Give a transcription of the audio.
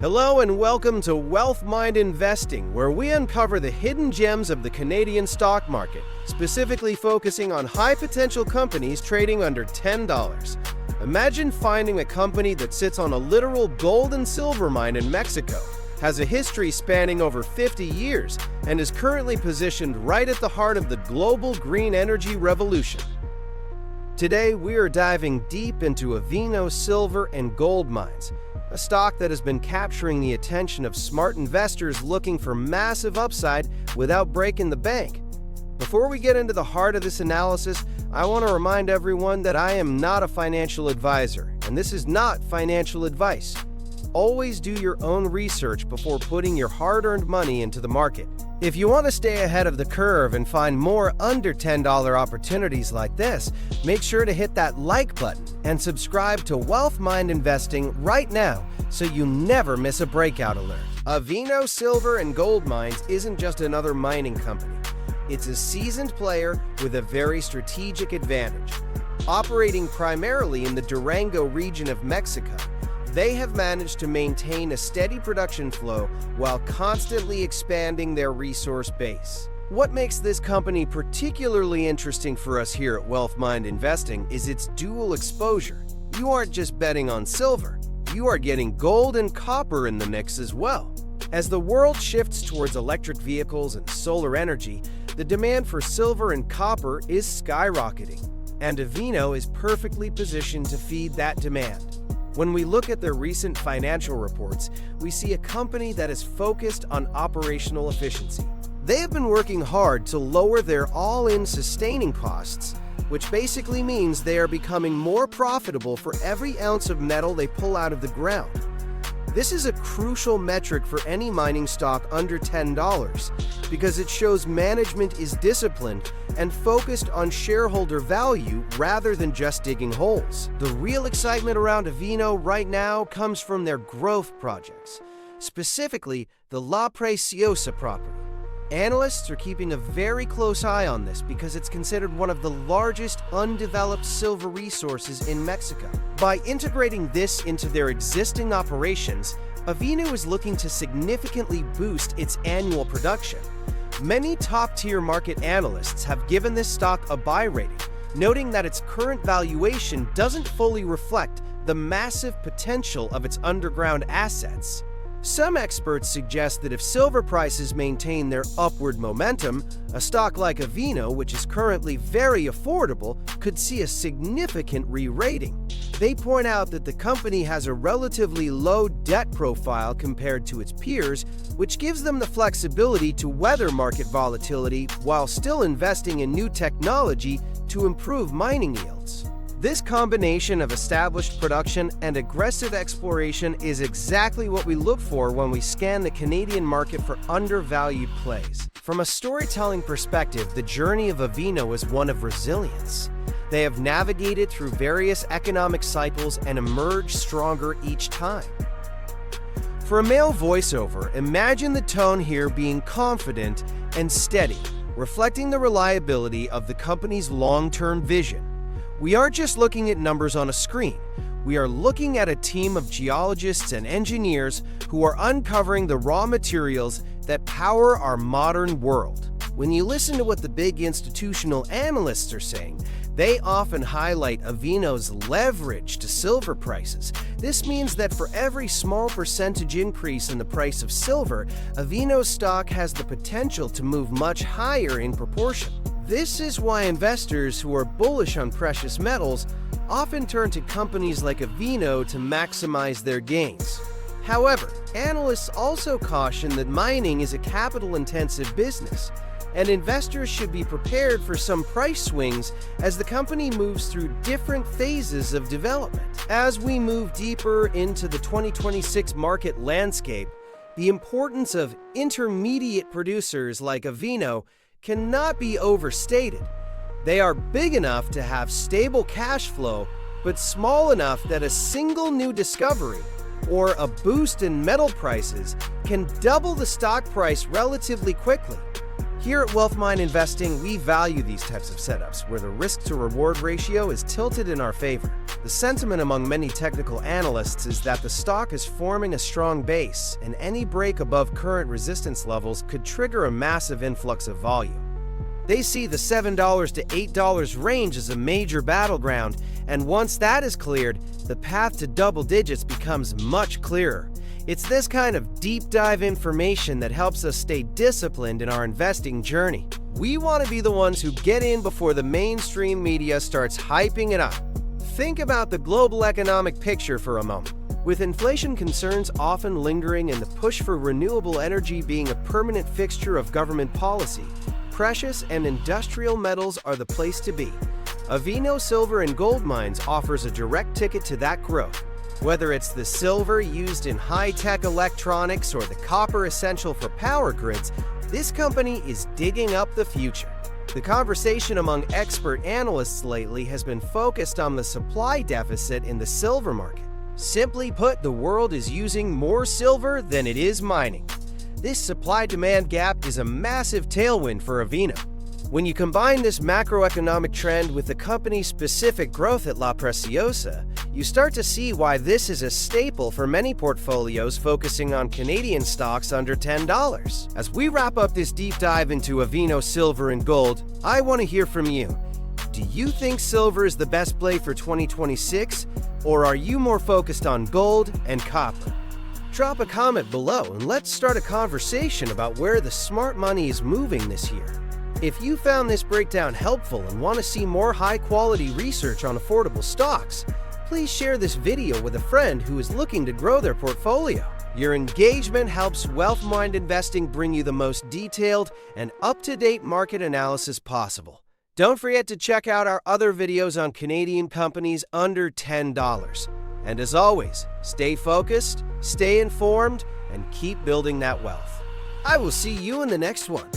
Hello and welcome to Wealth Mind Investing, where we uncover the hidden gems of the Canadian stock market, specifically focusing on high-potential companies trading under $10. Imagine finding a company that sits on a literal gold and silver mine in Mexico, has a history spanning over 50 years, and is currently positioned right at the heart of the global green energy revolution. Today, we are diving deep into Avino Silver and Gold Mines, a stock that has been capturing the attention of smart investors looking for massive upside without breaking the bank. Before we get into the heart of this analysis, I want to remind everyone that I am not a financial advisor, and this is not financial advice. Always do your own research before putting your hard-earned money into the market. If you want to stay ahead of the curve and find more under $10 opportunities like this, make sure to hit that like button and subscribe to Wealth Mind Investing right now so you never miss a breakout alert. Avino Silver and Gold Mines isn't just another mining company. It's a seasoned player with a very strategic advantage. Operating primarily in the Durango region of Mexico, they have managed to maintain a steady production flow while constantly expanding their resource base. What makes this company particularly interesting for us here at Wealth Mind Investing is its dual exposure. You aren't just betting on silver, you are getting gold and copper in the mix as well. As the world shifts towards electric vehicles and solar energy, the demand for silver and copper is skyrocketing, and Avino is perfectly positioned to feed that demand. When we look at their recent financial reports, we see a company that is focused on operational efficiency. They have been working hard to lower their all-in sustaining costs, which basically means they are becoming more profitable for every ounce of metal they pull out of the ground. This is a crucial metric for any mining stock under $10 because it shows management is disciplined and focused on shareholder value rather than just digging holes. The real excitement around Avino right now comes from their growth projects, specifically the La Preciosa property. Analysts are keeping a very close eye on this because it's considered one of the largest undeveloped silver resources in Mexico. By integrating this into their existing operations, Avino is looking to significantly boost its annual production. Many top-tier market analysts have given this stock a buy rating, noting that its current valuation doesn't fully reflect the massive potential of its underground assets. Some experts suggest that if silver prices maintain their upward momentum, a stock like Avino, which is currently very affordable, could see a significant re-rating. They point out that the company has a relatively low debt profile compared to its peers, which gives them the flexibility to weather market volatility while still investing in new technology to improve mining yields. This combination of established production and aggressive exploration is exactly what we look for when we scan the Canadian market for undervalued plays. From a storytelling perspective, the journey of Avino is one of resilience. They have navigated through various economic cycles and emerged stronger each time. For a male voiceover, imagine the tone here being confident and steady, reflecting the reliability of the company's long-term vision. We aren't just looking at numbers on a screen. We are looking at a team of geologists and engineers who are uncovering the raw materials that power our modern world. When you listen to what the big institutional analysts are saying, they often highlight Avino's leverage to silver prices. This means that for every small percentage increase in the price of silver, Avino's stock has the potential to move much higher in proportion. This is why investors who are bullish on precious metals often turn to companies like Avino to maximize their gains. However, analysts also caution that mining is a capital-intensive business, and investors should be prepared for some price swings as the company moves through different phases of development. As we move deeper into the 2026 market landscape, the importance of intermediate producers like Avino cannot be overstated. They are big enough to have stable cash flow, but small enough that a single new discovery or a boost in metal prices can double the stock price relatively quickly. Here at WealthMind Investing, we value these types of setups where the risk-to-reward ratio is tilted in our favor. The sentiment among many technical analysts is that the stock is forming a strong base, and any break above current resistance levels could trigger a massive influx of volume. They see the $7 to $8 range as a major battleground, and once that is cleared, the path to double digits becomes much clearer. It's this kind of deep dive information that helps us stay disciplined in our investing journey. We want to be the ones who get in before the mainstream media starts hyping it up. Think about the global economic picture for a moment. With inflation concerns often lingering and the push for renewable energy being a permanent fixture of government policy, precious and industrial metals are the place to be. Avino Silver and Gold Mines offers a direct ticket to that growth. Whether it's the silver used in high-tech electronics or the copper essential for power grids, this company is digging up the future. The conversation among expert analysts lately has been focused on the supply deficit in the silver market. Simply put, the world is using more silver than it is mining. This supply-demand gap is a massive tailwind for Avino. When you combine this macroeconomic trend with the company's specific growth at La Preciosa, you start to see why this is a staple for many portfolios focusing on Canadian stocks under $10. As we wrap up this deep dive into Avino Silver and Gold, I want to hear from you. Do you think silver is the best play for 2026, or are you more focused on gold and copper? Drop a comment below and let's start a conversation about where the smart money is moving this year. If you found this breakdown helpful and want to see more high-quality research on affordable stocks, please share this video with a friend who is looking to grow their portfolio. Your engagement helps WealthMind Investing bring you the most detailed and up-to-date market analysis possible. Don't forget to check out our other videos on Canadian companies under $10. And as always, stay focused, stay informed, and keep building that wealth. I will see you in the next one.